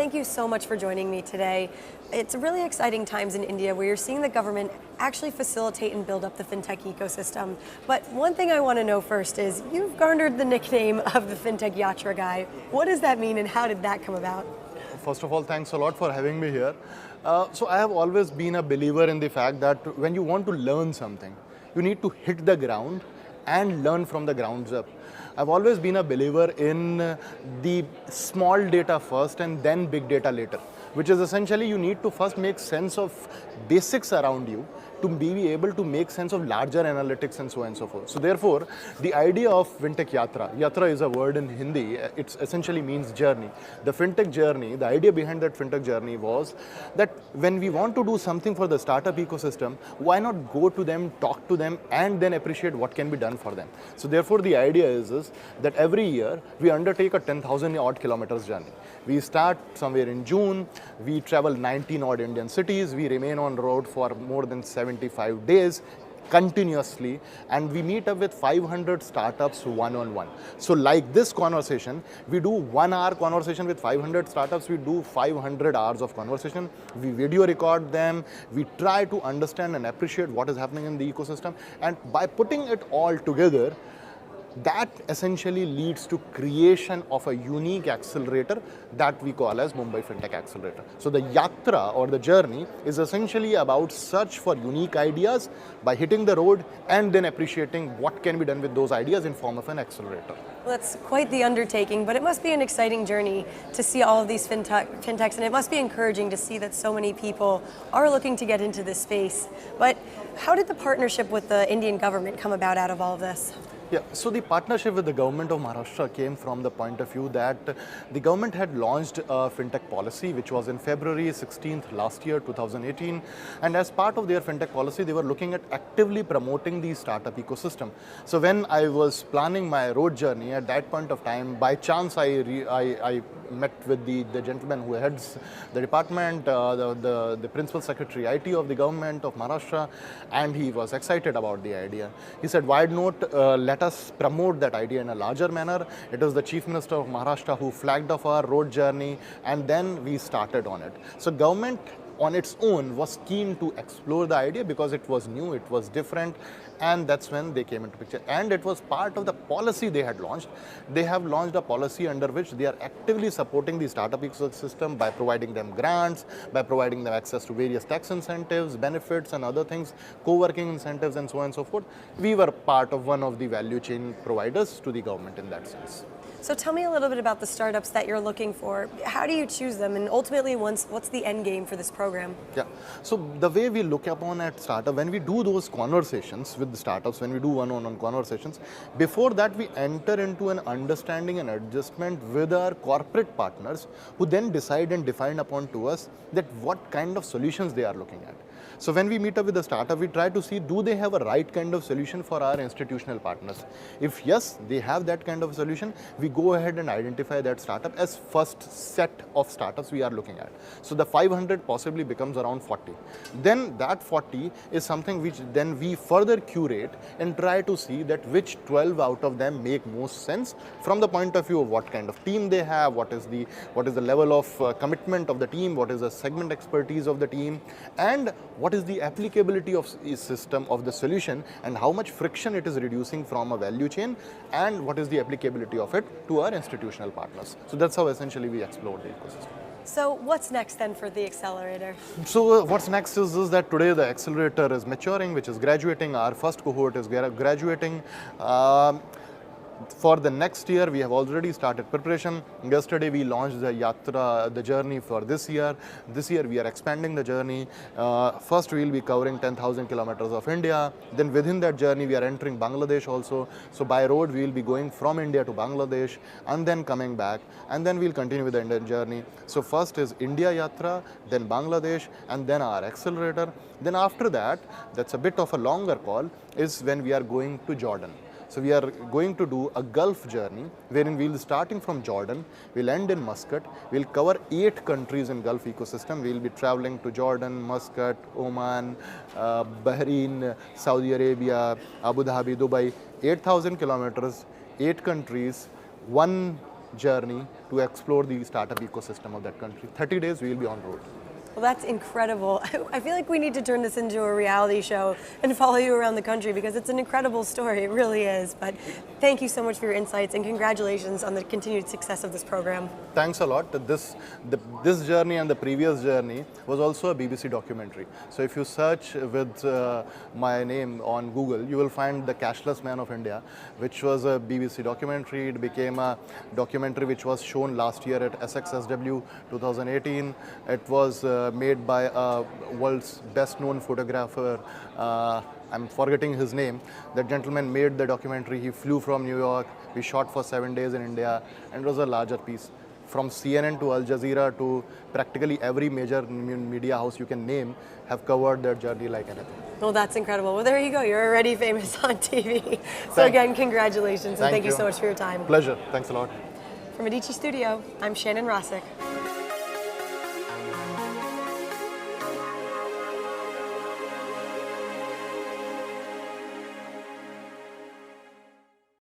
thank you so much for joining me today. It's really exciting times in India where you're seeing the government actually facilitate and build up the fintech ecosystem. But one thing I want to know first is, you've garnered the nickname of the Fintech Yatra guy. What does that mean and how did that come about? First of all, thanks a lot for having me here. So I have always been a believer in the fact that when you want to learn something, you need to hit the ground and learn from the grounds up. I've always been a believer in the small data first and then big data later, which is essentially you need to first make sense of basics around you to be able to make sense of larger analytics and so on and so forth. So therefore, the idea of Fintech Yatra is a word in Hindi, it essentially means journey. The Fintech journey, the idea behind that Fintech journey was that when we want to do something for the startup ecosystem, why not go to them, talk to them, and then appreciate what can be done for them. So therefore, the idea is that every year we undertake a 10,000 odd kilometers journey. We start somewhere in June, we travel 19 odd Indian cities, we remain on road for more than 75 days continuously, and we meet up with 500 startups one-on-one. So like this conversation, we do 1 hour conversation with 500 startups, we do 500 hours of conversation, we video record them, we try to understand and appreciate what is happening in the ecosystem, and by putting it all together, that essentially leads to creation of a unique accelerator that we call as Mumbai Fintech Accelerator. So the Yatra or the journey is essentially about search for unique ideas by hitting the road and then appreciating what can be done with those ideas in form of an accelerator. Well, that's quite the undertaking, but it must be an exciting journey to see all of these fintechs, and it must be encouraging to see that so many people are looking to get into this space. But how did the partnership with the Indian government come about out of all of this? Yeah, so the partnership with the Government of Maharashtra came from the point of view that the government had launched a fintech policy, which was in February 16th last year, 2018. And as part of their fintech policy, they were looking at actively promoting the startup ecosystem. So when I was planning my road journey at that point of time, by chance I met with the gentleman who heads the department, the principal secretary IT of the Government of Maharashtra, and he was excited about the idea. He said, why not let us promote that idea in a larger manner. It was the Chief Minister of Maharashtra who flagged off our road journey, and then we started on it. So government on its own was keen to explore the idea because it was new, it was different, and that's when they came into picture. And it was part of the policy they had launched. They have launched a policy under which they are actively supporting the startup ecosystem by providing them grants, by providing them access to various tax incentives, benefits and other things, co-working incentives and so on and so forth. We were part of one of the value chain providers to the government in that sense. So tell me a little bit about the startups that you're looking for. How do you choose them? And ultimately, what's the end game for this program? Yeah, so the way we look upon at startup, when we do those conversations with the startups, when we do one-on-one conversations, before that we enter into an understanding and adjustment with our corporate partners, who then decide and define upon to us that what kind of solutions they are looking at. So when we meet up with a startup, we try to see, do they have a right kind of solution for our institutional partners? If yes, they have that kind of solution, we go ahead and identify that startup as first set of startups we are looking at. So the 500 possibly becomes around 40. Then that 40 is something which then we further curate and try to see that which 12 out of them make most sense from the point of view of what kind of team they have, what is the level of commitment of the team, what is the segment expertise of the team, and what is the applicability of the system of the solution, and how much friction it is reducing from a value chain, and what is the applicability of it to our institutional partners. So that's how essentially we explore the ecosystem. So what's next then for the accelerator? So what's next is that today the accelerator is maturing, which is graduating. Our first cohort is graduating. For the next year, we have already started preparation. Yesterday, we launched the Yatra, the journey for this year. This year, we are expanding the journey. First, we will be covering 10,000 kilometers of India. Then within that journey, we are entering Bangladesh also. So by road, we will be going from India to Bangladesh and then coming back. And then we'll continue with the Indian journey. So first is India Yatra, then Bangladesh, and then our accelerator. Then after that, that's a bit of a longer call, is when we are going to Jordan. So we are going to do a Gulf journey, wherein we'll starting from Jordan, we'll end in Muscat, we'll cover 8 countries in Gulf ecosystem. We'll be traveling to Jordan, Muscat, Oman, Bahrain, Saudi Arabia, Abu Dhabi, Dubai, 8,000 kilometers, 8 countries, one journey to explore the startup ecosystem of that country. 30 days we will be on road. Well, that's incredible. I feel like we need to turn this into a reality show and follow you around the country because it's an incredible story. It really is. But thank you so much for your insights and congratulations on the continued success of this program. Thanks a lot. This journey and the previous journey was also a BBC documentary. So if you search with my name on Google, you will find The Cashless Man of India, which was a BBC documentary. It became a documentary which was shown last year at SXSW 2018. It was made by world's best known photographer. I'm forgetting his name. That gentleman made the documentary. He flew from New York. We shot for 7 days in India, and it was a larger piece. From CNN to Al Jazeera to practically every major media house you can name have covered their journey like anything. Well, that's incredible. Well, there you go. You're already famous on TV. So again, congratulations and thank you so much for your time. Pleasure. Thanks a lot. From Medici Studio, I'm Shannon Rossick.